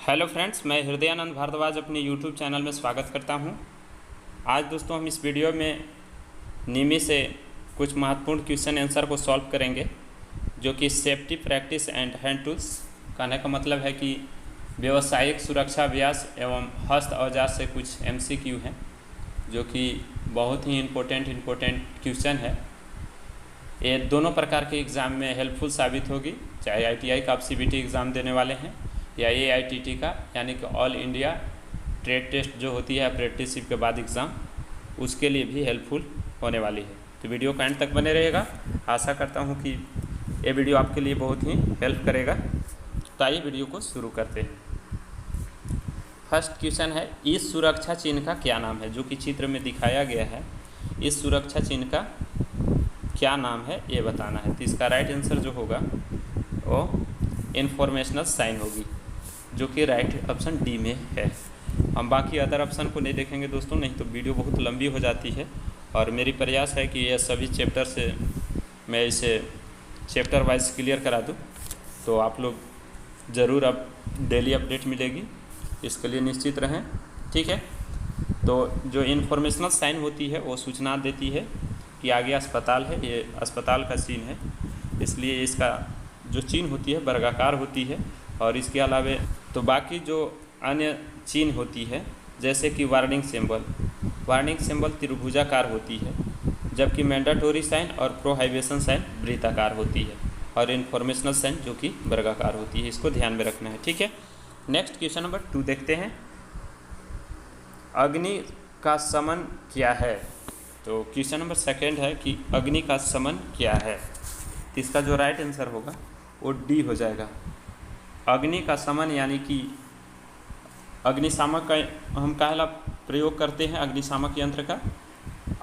Hello friends, मैं हृदयानंद भारद्वाज अपने YouTube channel में स्वागत करता हूं। आज दोस्तों हम इस वीडियो में निमी से कुछ महत्वपूर्ण क्वेश्चन आंसर को सॉल्व करेंगे, जो कि safety practice and hand tools. कहने का मतलब है कि व्यावसायिक सुरक्षा अभ्यास एवं हस्त औजार से कुछ MCQ हैं, जो कि बहुत ही इम्पोर्टेंट क्वेश्चन है। ये दोनों प्रकार के एग्ज़ाम में हेल्पफुल साबित होगी, चाहे ITI का आप CBT एग्ज़ाम देने वाले हैं या AITT का यानी कि ऑल इंडिया ट्रेड टेस्ट जो होती है अप्रेंटिसशिप के बाद एग्ज़ाम, उसके लिए भी हेल्पफुल होने वाली है। तो वीडियो का एंड तक बने रहेगा। आशा करता हूँ कि ये वीडियो आपके लिए बहुत ही हेल्प करेगा। तो आइए वीडियो को शुरू करते हैं। फर्स्ट क्वेश्चन है, इस सुरक्षा चिन्ह का क्या नाम है? जो कि चित्र में दिखाया गया है, इस सुरक्षा चिन्ह का क्या नाम है ये बताना है। तो इसका राइट आंसर जो होगा वो इन्फॉर्मेशनल साइन होगी, जो कि राइट ऑप्शन डी में है। हम बाकी अदर ऑप्शन को नहीं देखेंगे दोस्तों, नहीं तो वीडियो बहुत लंबी हो जाती है। और मेरी प्रयास है कि ये सभी चैप्टर से मैं इसे चैप्टर वाइज क्लियर करा दूँ, तो आप लोग ज़रूर अब डेली अपडेट मिलेगी, इसके लिए निश्चित रहें। ठीक है, तो जो इन्फॉर्मेशनल साइन होती है वो सूचना देती है कि आगे अस्पताल है, ये अस्पताल का सीन है, इसलिए इसका जो चिन्ह होती है वर्गाकार होती है। और इसके अलावा तो बाकी जो अन्य चिन्ह होती है, जैसे कि वार्निंग सिंबल त्रिभुजाकार होती है, जबकि मैंडेटरी साइन और प्रोहिबिशन साइन वृत्ताकार होती है, और इन्फॉर्मेशनल साइन जो कि वर्गाकार होती है। इसको ध्यान में रखना है। ठीक है, नेक्स्ट क्वेश्चन नंबर 2 देखते हैं। अग्नि का समन क्या है? तो क्वेश्चन नंबर 2 है कि अग्नि का समन क्या है। इसका जो राइट आंसर होगा वो डी हो जाएगा। अग्नि का समन यानी कि अग्निशामक का हम काहला प्रयोग करते हैं, अग्निशामक यंत्र का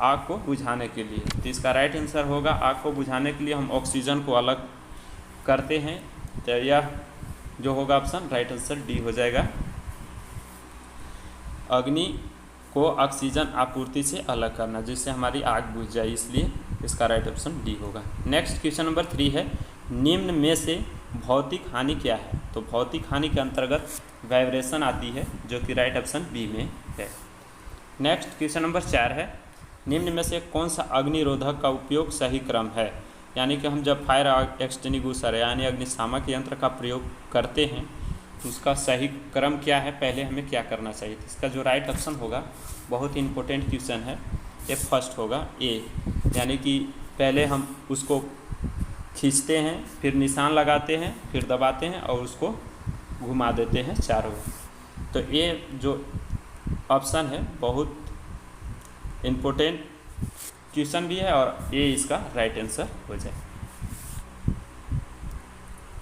आग को बुझाने के लिए। तो इसका राइट आंसर होगा आग को बुझाने के लिए हम ऑक्सीजन को अलग करते हैं। तो यह जो होगा ऑप्शन राइट आंसर डी हो जाएगा। अग्नि को ऑक्सीजन आपूर्ति से अलग करना, जिससे हमारी आग बुझ जाए, इसलिए इसका राइट ऑप्शन डी होगा। नेक्स्ट क्वेश्चन नंबर 3 है, निम्न में से भौतिक हानि क्या है? तो भौतिक हानि के अंतर्गत वाइब्रेशन आती है, जो कि राइट ऑप्शन बी में है। नेक्स्ट क्वेश्चन नंबर 4 है, निम्न में से कौन सा अग्निरोधक का उपयोग सही क्रम है? यानी कि हम जब फायर एक्सटिंग्विशर यानी अग्निशामक यंत्र का प्रयोग करते हैं तो उसका सही क्रम क्या है, पहले हमें क्या करना चाहिए? तो इसका जो राइट ऑप्शन होगा, बहुत इम्पोर्टेंट क्वेश्चन है, ये फर्स्ट होगा ए, यानी कि पहले हम उसको खींचते हैं, फिर निशान लगाते हैं, फिर दबाते हैं और उसको घुमा देते हैं चारों ओर। तो ये जो ऑप्शन है बहुत इम्पोर्टेंट क्वेश्चन भी है, और ये इसका राइट आंसर हो जाए।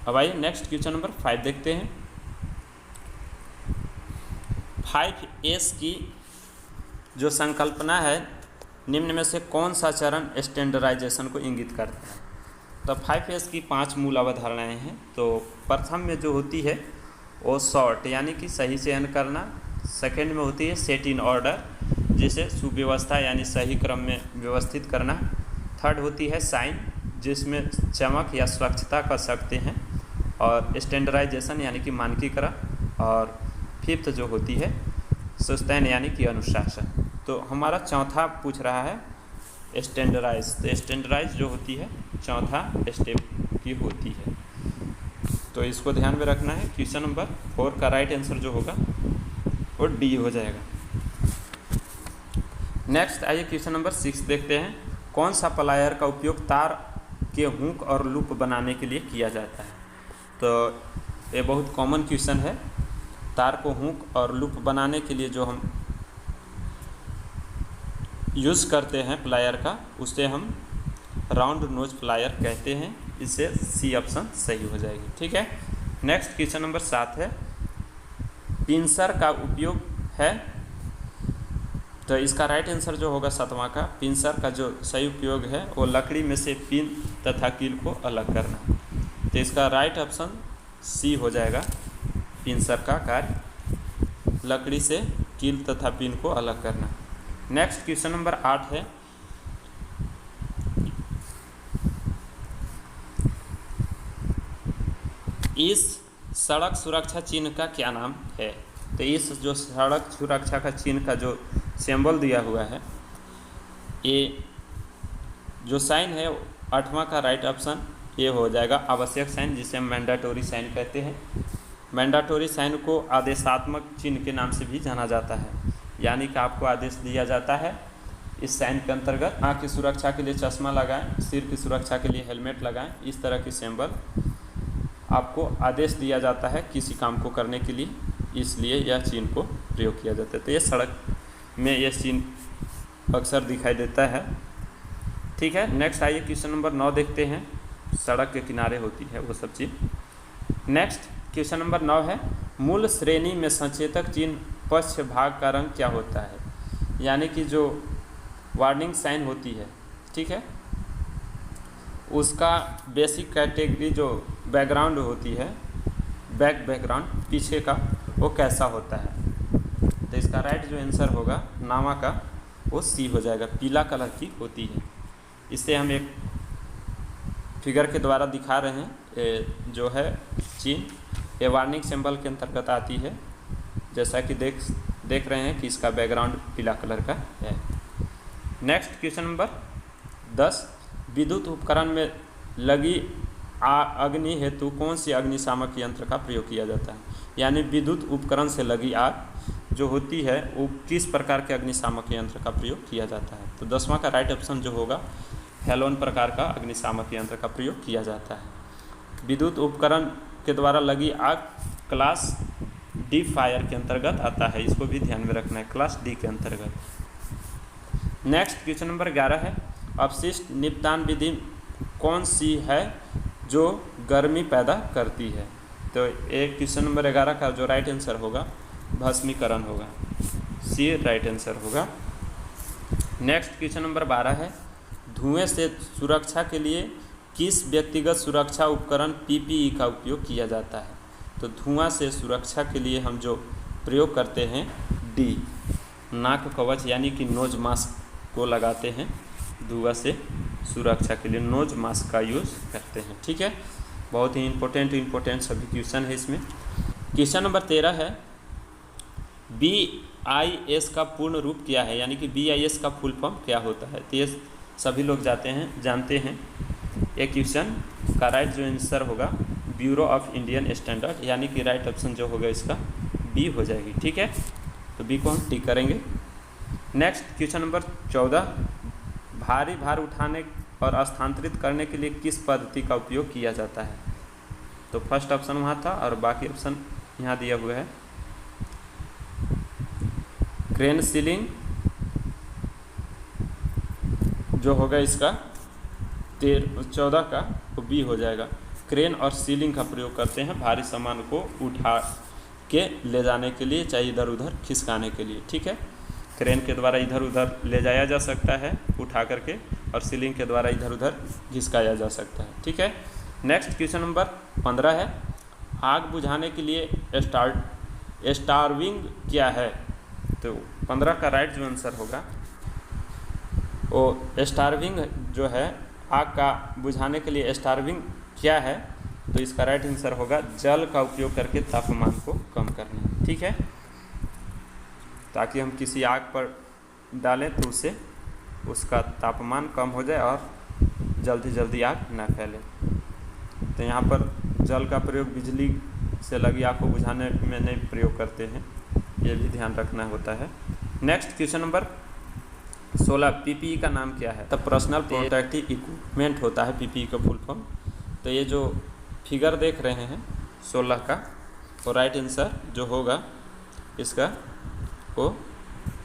अब आइए नेक्स्ट क्वेश्चन नंबर 5 देखते हैं। 5S की जो संकल्पना है, निम्न में से कौन सा चरण स्टैंडर्डाइजेशन को इंगित करता है? तो 5S की 5 मूल अवधारणाएं हैं। तो प्रथम में जो होती है वो सॉर्ट यानी कि सही चयन करना, सेकंड में होती है सेट इन ऑर्डर, जिसे सुव्यवस्था यानी सही क्रम में व्यवस्थित करना, थर्ड होती है साइन, जिसमें चमक या स्वच्छता कर सकते हैं, और स्टैंडर्डाइजेशन यानी कि मानकीकरण, और फिफ्थ जो होती है सस्टेन यानी कि अनुशासन। तो हमारा चौथा पूछ रहा है स्टैंडर्डाइज। तो स्टैंडर्डाइज जो होती है चौथा स्टेप की होती है, तो इसको ध्यान में रखना है। क्वेश्चन नंबर 4 का राइट आंसर जो होगा वो डी हो जाएगा। नेक्स्ट आइए क्वेश्चन नंबर 6 देखते हैं। कौन सा प्लायर का उपयोग तार के हुक और लूप बनाने के लिए किया जाता है? तो ये बहुत कॉमन क्वेश्चन है। तार को हुक और लूप बनाने के लिए जो हम यूज़ करते हैं प्लायर का, उसे हम राउंड नोज प्लायर कहते हैं। इससे सी ऑप्शन सही हो जाएगी। ठीक है, नेक्स्ट क्वेश्चन नंबर 7 है, पिंसर का उपयोग है। तो इसका राइट आंसर जो होगा 7वां का, पिंसर का जो सही उपयोग है वो लकड़ी में से पिन तथा कील को अलग करना। तो इसका राइट ऑप्शन सी हो जाएगा। पिंसर का कार्य लकड़ी से कील तथा पिन को अलग करना। नेक्स्ट क्वेश्चन नंबर 8 है, इस सड़क सुरक्षा चिन्ह का क्या नाम है? तो इस जो सड़क सुरक्षा का चिन्ह का जो सिंबल दिया हुआ है, ये जो साइन है 8वां का राइट ऑप्शन ये हो जाएगा आवश्यक साइन, जिसे हम मैंडेटोरी साइन कहते हैं। मैंडेटोरी साइन को आदेशात्मक चिन्ह के नाम से भी जाना जाता है, यानी कि आपको आदेश दिया जाता है इस साइन के अंतर्गत आँख की सुरक्षा के लिए चश्मा लगाएं, सिर की सुरक्षा के लिए हेलमेट लगाएं। इस तरह की सिंबल आपको आदेश दिया जाता है किसी काम को करने के लिए, इसलिए यह चिन्ह को प्रयोग किया जाता है। तो ये सड़क में यह चिन्ह अक्सर दिखाई देता है। ठीक है, नेक्स्ट आइए क्वेश्चन नंबर 9 देखते हैं। सड़क के किनारे होती है वो सब चीज़। नेक्स्ट क्वेश्चन नंबर 9 है, मूल श्रेणी में संचेतक चिन्ह पक्ष भाग का रंग क्या होता है? यानी कि जो वार्निंग साइन होती है, ठीक है, उसका बेसिक कैटेगरी जो बैकग्राउंड होती है, बैकग्राउंड पीछे का, वो कैसा होता है? तो इसका राइट जो आंसर होगा नामा का, वो सी हो जाएगा, पीला कलर की होती है। इसे हम एक फिगर के द्वारा दिखा रहे हैं। जो है चिन्ह ये वार्निंग सिंबल के अंतर्गत आती है, जैसा कि देख रहे हैं कि इसका बैकग्राउंड पीला कलर का है। नेक्स्ट क्वेश्चन नंबर 10, विद्युत उपकरण में लगी अग्नि हेतु कौन सी अग्निशामक यंत्र का प्रयोग किया जाता है? यानी विद्युत उपकरण से लगी आग जो होती है वो किस प्रकार के अग्निशामक यंत्र का प्रयोग किया जाता है? तो 10वां का राइट ऑप्शन जो होगा हेलोन प्रकार का अग्निशामक यंत्र का प्रयोग किया जाता है। विद्युत उपकरण के द्वारा लगी आग क्लास डी फायर के अंतर्गत आता है, इसको भी ध्यान में रखना है, क्लास डी के अंतर्गत। नेक्स्ट क्वेश्चन नंबर 11 है, अपशिष्ट निपटान विधि कौन सी है जो गर्मी पैदा करती है? तो एक क्वेश्चन नंबर 11 का जो राइट आंसर होगा भस्मीकरण होगा, सी राइट आंसर होगा। नेक्स्ट क्वेश्चन नंबर 12 है, धुएं से सुरक्षा के लिए किस व्यक्तिगत सुरक्षा उपकरण पीपीई का उपयोग किया जाता है? तो धुआं से सुरक्षा के लिए हम जो प्रयोग करते हैं डी, नाक कवच यानी कि नोज मास्क को लगाते हैं। धुआं से सुरक्षा के लिए नोज मास्क का यूज़ करते हैं। ठीक है, बहुत ही इम्पोर्टेंट सभी क्वेश्चन है इसमें। क्वेश्चन नंबर 13 है, BIS का पूर्ण रूप क्या है? यानी कि BIS का फुल फॉर्म क्या होता है? तो ये सभी लोग जानते हैं। एक क्वेश्चन का राइट जो आंसर होगा ब्यूरो ऑफ इंडियन स्टैंडर्ड, यानी कि राइट ऑप्शन जो होगा इसका बी हो जाएगी। ठीक है, तो बी को हम टिक करेंगे। नेक्स्ट क्वेश्चन नंबर 14, भारी भार उठाने और स्थानांतरित करने के लिए किस पद्धति का उपयोग किया जाता है? तो फर्स्ट ऑप्शन वहाँ था और बाकी ऑप्शन यहाँ दिया हुआ है। क्रेन सीलिंग जो होगा इसका 14 का तो बी हो जाएगा। क्रेन और सीलिंग का प्रयोग करते हैं भारी सामान को उठा के ले जाने के लिए, चाहे इधर उधर खिसकाने के लिए। ठीक है, क्रेन के द्वारा इधर उधर ले जाया जा सकता है उठा करके, और सीलिंग के द्वारा इधर उधर घिसकाया जा सकता है। ठीक है, नेक्स्ट क्वेश्चन नंबर 15 है, आग बुझाने के लिए स्टार्विंग क्या है? तो 15 का राइट जो आंसर होगा वो स्टार्विंग जो है, आग का बुझाने के लिए स्टार्विंग क्या है? तो इसका राइट आंसर होगा जल का उपयोग करके तापमान को कम करना। ठीक है, ताकि हम किसी आग पर डालें तो उससे उसका तापमान कम हो जाए और जल्दी आग ना फैले। तो यहाँ पर जल का प्रयोग बिजली से लगी आग को बुझाने में नहीं प्रयोग करते हैं, ये भी ध्यान रखना होता है। नेक्स्ट क्वेश्चन नंबर 16, पीपीई का नाम क्या है? तो पर्सनल प्रोटेक्टिव इक्विपमेंट होता है पीपीई का फुल फॉर्म। तो ये जो फिगर देख रहे हैं 16 का, वो राइट आंसर जो होगा इसका वो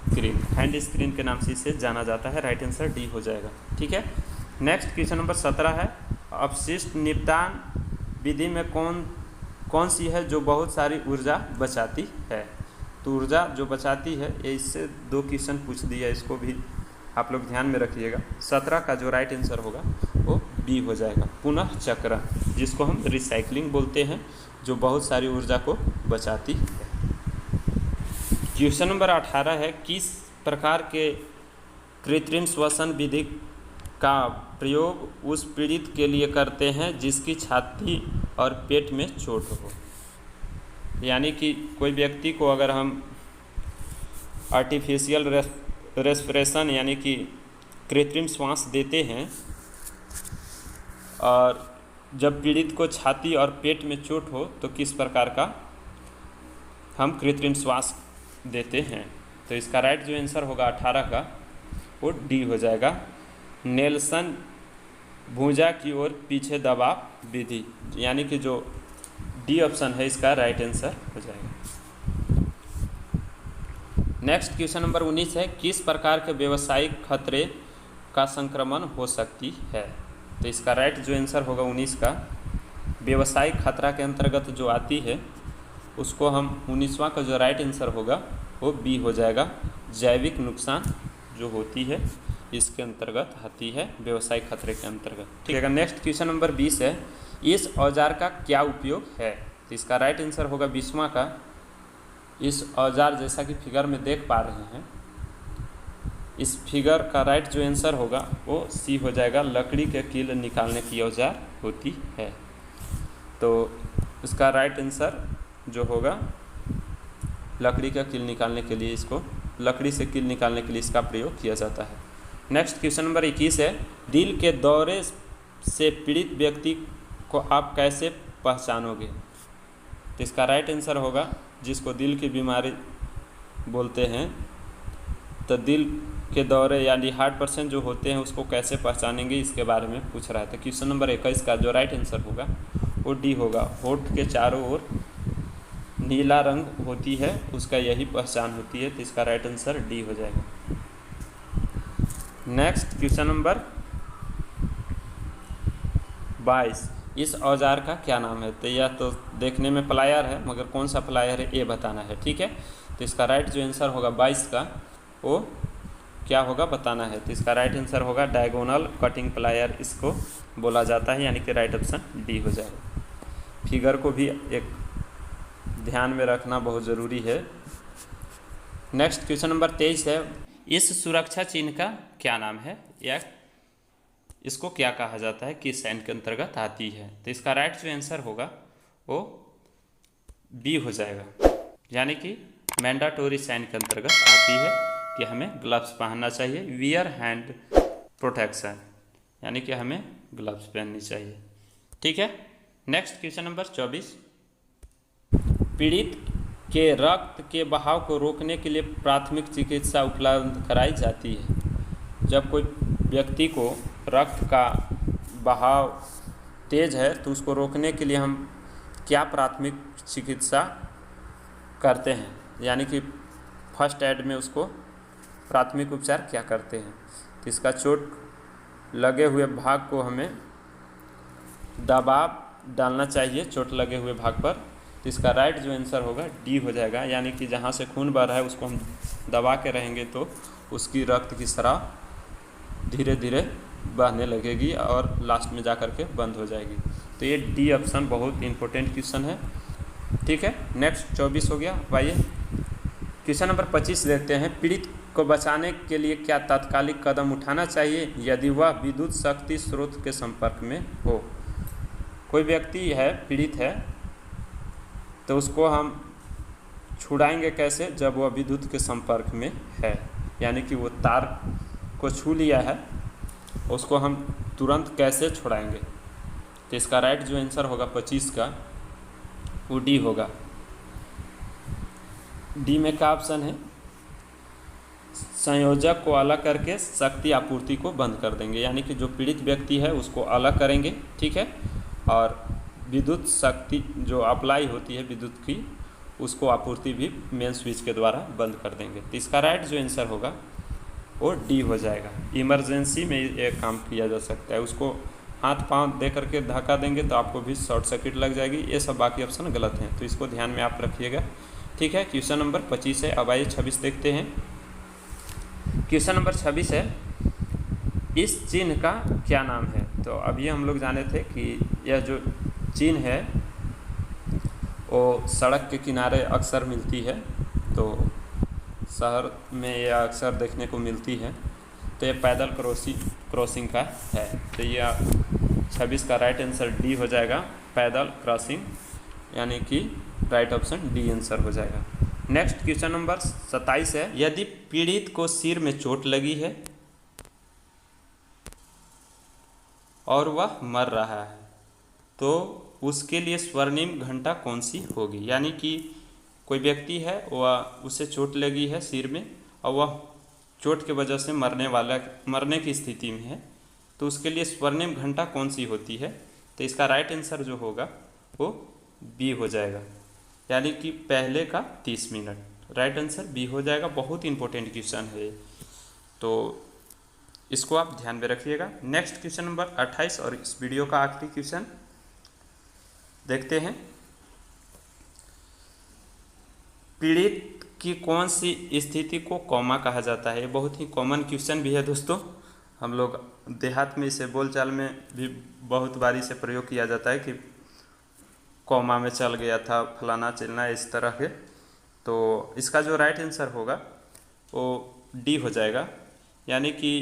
स्क्रीन, हैंड स्क्रीन के नाम से इसे जाना जाता है। राइट आंसर डी हो जाएगा। ठीक है, नेक्स्ट क्वेश्चन नंबर 17 है, अपशिष्ट निपटान विधि में कौन सी है जो बहुत सारी ऊर्जा बचाती है? तो ऊर्जा जो बचाती है, ये इससे 2 क्वेश्चन पूछ दिया, इसको भी आप लोग ध्यान में रखिएगा। 17 का जो राइट आंसर होगा वो बी हो जाएगा, पुनः चक्रण, जिसको हम रिसाइकलिंग बोलते हैं, जो बहुत सारी ऊर्जा को बचाती है। क्वेश्चन नंबर 18 है, किस प्रकार के कृत्रिम श्वसन विधि का प्रयोग उस पीड़ित के लिए करते हैं जिसकी छाती और पेट में चोट हो? यानी कि कोई व्यक्ति को अगर हम आर्टिफिशियल रेस्पिरेशन यानी कि कृत्रिम श्वास देते हैं और जब पीड़ित को छाती और पेट में चोट हो तो किस प्रकार का हम कृत्रिम श्वास देते हैं। तो इसका राइट जो आंसर होगा 18 का वो डी हो जाएगा, नेल्सन भुजा की ओर पीछे दबाव विधि, यानी कि जो डी ऑप्शन है इसका राइट आंसर हो जाएगा। नेक्स्ट क्वेश्चन नंबर 19 है, किस प्रकार के व्यवसायिक खतरे का संक्रमण हो सकती है। तो इसका राइट जो आंसर होगा 19 का, व्यवसायिक खतरा के अंतर्गत जो आती है उसको हम 19वां का जो राइट आंसर होगा वो बी हो जाएगा, जैविक नुकसान जो होती है इसके अंतर्गत आती है, व्यवसायिक खतरे के अंतर्गत। ठीक है। नेक्स्ट क्वेश्चन नंबर 20 है, इस औजार का क्या उपयोग है। तो इसका राइट आंसर होगा 20वां का, इस औजार जैसा कि फिगर में देख पा रहे हैं, इस फिगर का राइट जो आंसर होगा वो सी हो जाएगा, लकड़ी के कील निकालने की औजार होती है। तो इसका राइट आंसर जो होगा लकड़ी का कील निकालने के लिए, इसको लकड़ी से कील निकालने के लिए इसका प्रयोग किया जाता है। नेक्स्ट क्वेश्चन नंबर 21 है, दिल के दौरे से पीड़ित व्यक्ति को आप कैसे पहचानोगे। तो इसका राइट आंसर होगा, जिसको दिल की बीमारी बोलते हैं, तो दिल के दौरे यानी हार्ट जो होते हैं उसको कैसे पहचानेंगे इसके बारे में पूछ रहा है। तो क्वेश्चन नंबर 21 का जो राइट आंसर होगा वो डी होगा, होठ के चारों ओर नीला रंग होती है उसका यही पहचान होती है। तो इसका राइट आंसर डी हो जाएगा। नेक्स्ट क्वेश्चन नंबर 22, इस औजार का क्या नाम है। तो यह तो देखने में प्लायर है मगर कौन सा प्लायर है ये बताना है। ठीक है। तो इसका राइट जो आंसर होगा 22 का वो क्या होगा बताना है। तो इसका राइट आंसर होगा डायगोनल कटिंग प्लायर इसको बोला जाता है, यानी कि राइट ऑप्शन डी हो जाएगा। फिगर को भी एक ध्यान में रखना बहुत ज़रूरी है। नेक्स्ट क्वेश्चन नंबर 23 है, इस सुरक्षा चिन्ह का क्या नाम है या इसको क्या कहा जाता है, किस साइन के अंतर्गत आती है। तो इसका राइट जो आंसर होगा वो बी हो जाएगा, यानी कि मैंडेटरी साइन के अंतर्गत आती है कि हमें ग्लव्स पहनना चाहिए, वियर हैंड प्रोटेक्शन, यानी कि हमें ग्लव्स पहननी चाहिए। ठीक है। नेक्स्ट क्वेश्चन नंबर 24, पीड़ित के रक्त के बहाव को रोकने के लिए प्राथमिक चिकित्सा उपलब्ध कराई जाती है। जब कोई व्यक्ति को रक्त का बहाव तेज है तो उसको रोकने के लिए हम क्या प्राथमिक चिकित्सा करते हैं, यानी कि फर्स्ट एड में उसको प्राथमिक उपचार क्या करते हैं। तो इसका चोट लगे हुए भाग को हमें दबाव डालना चाहिए, चोट लगे हुए भाग पर। तो इसका राइट जो आंसर होगा डी हो जाएगा, यानी कि जहाँ से खून बह रहा है उसको हम दबा के रहेंगे तो उसकी रक्त की स्राव धीरे धीरे बहने लगेगी और लास्ट में जा कर के बंद हो जाएगी। तो ये डी ऑप्शन बहुत इंपॉर्टेंट क्वेश्चन है। ठीक है। नेक्स्ट 24 हो गया। आइए क्वेश्चन नंबर 25 देखते हैं, पीड़ित को बचाने के लिए क्या तात्कालिक कदम उठाना चाहिए यदि वह विद्युत शक्ति स्रोत के संपर्क में हो। कोई व्यक्ति है पीड़ित है तो उसको हम छुड़ाएंगे कैसे, जब वह विद्युत के संपर्क में है, यानी कि वो तार को छू लिया है उसको हम तुरंत कैसे छुड़ाएंगे। तो इसका राइट जो आंसर होगा 25 का वो डी होगा। डी में क्या ऑप्शन है, संयोजक को अलग करके शक्ति आपूर्ति को बंद कर देंगे, यानी कि जो पीड़ित व्यक्ति है उसको अलग करेंगे। ठीक है। और विद्युत शक्ति जो अप्लाई होती है विद्युत की उसको आपूर्ति भी मेन स्विच के द्वारा बंद कर देंगे। तो इसका राइट जो आंसर होगा वो डी हो जाएगा। इमरजेंसी में ये काम किया जा सकता है, उसको हाथ पांव दे करके धक्का देंगे तो आपको भी शॉर्ट सर्किट लग जाएगी। ये सब बाकी ऑप्शन गलत हैं, तो इसको ध्यान में आप रखिएगा। ठीक है। क्वेश्चन नंबर 25 है। अब आइए 26 देखते हैं। क्वेश्चन नंबर 26 है, इस चिन्ह का क्या नाम है। तो अभी हम लोग जाने थे कि यह जो चिन्ह है वो सड़क के किनारे अक्सर मिलती है, तो शहर में यह अक्सर देखने को मिलती है। तो ये पैदल क्रॉसिंग का है। तो यह 26 का राइट आंसर डी हो जाएगा, पैदल क्रॉसिंग, यानी कि राइट ऑप्शन डी आंसर हो जाएगा। नेक्स्ट क्वेश्चन नंबर 27 है, यदि पीड़ित को सिर में चोट लगी है और वह मर रहा है तो उसके लिए स्वर्णिम घंटा कौन सी होगी। यानी कि कोई व्यक्ति है, वह उसे चोट लगी है सिर में और वह चोट के वजह से मरने की स्थिति में है, तो उसके लिए स्वर्णिम घंटा कौन सी होती है। तो इसका राइट आंसर जो होगा वो बी हो जाएगा, यानी कि पहले का 30 मिनट। राइट आंसर बी हो जाएगा। बहुत इंपॉर्टेंट क्वेश्चन है, तो इसको आप ध्यान में रखिएगा। नेक्स्ट क्वेश्चन नंबर 28 और इस वीडियो का आखिरी क्वेश्चन देखते हैं। पीड़ित की कौन सी स्थिति को कॉमा कहा जाता है। ये बहुत ही कॉमन क्वेश्चन भी है दोस्तों, हम लोग देहात में इसे बोलचाल में भी बहुत बारी से प्रयोग किया जाता है कि कॉमा में चल गया था फलाना चिलना, इस तरह के। तो इसका जो राइट आंसर होगा वो डी हो जाएगा, यानी कि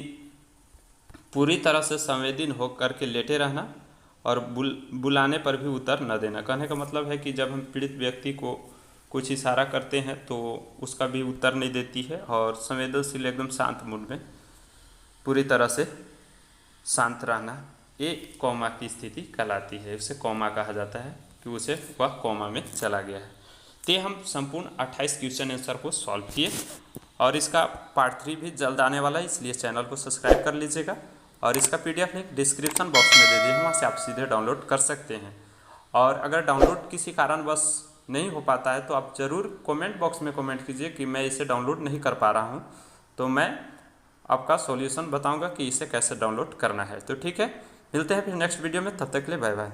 पूरी तरह से संवेदनशील होकर के लेटे रहना और बुलाने पर भी उत्तर न देना। कहने का मतलब है कि जब हम पीड़ित व्यक्ति को कुछ इशारा करते हैं तो उसका भी उत्तर नहीं देती है, और संवेदनशील एकदम शांत मूड में पूरी तरह से शांत रहना, ये कॉमा की स्थिति कहलाती है। उसे कॉमा कहा जाता है कि उसे वह कॉमा में चला गया है। तो हम संपूर्ण 28 क्वेश्चन आंसर को सॉल्व किए, और इसका पार्ट 3 भी जल्द आने वाला है, इसलिए चैनल को सब्सक्राइब कर लीजिएगा। और इसका PDF लिंक डिस्क्रिप्शन बॉक्स में दे दिए हैं, वहाँ से आप सीधे डाउनलोड कर सकते हैं। और अगर डाउनलोड किसी कारणवश नहीं हो पाता है तो आप ज़रूर कमेंट बॉक्स में कमेंट कीजिए कि मैं इसे डाउनलोड नहीं कर पा रहा हूँ, तो मैं आपका सॉल्यूशन बताऊँगा कि इसे कैसे डाउनलोड करना है। तो ठीक है, मिलते हैं फिर नेक्स्ट वीडियो में, तब तक के लिए बाय बाय।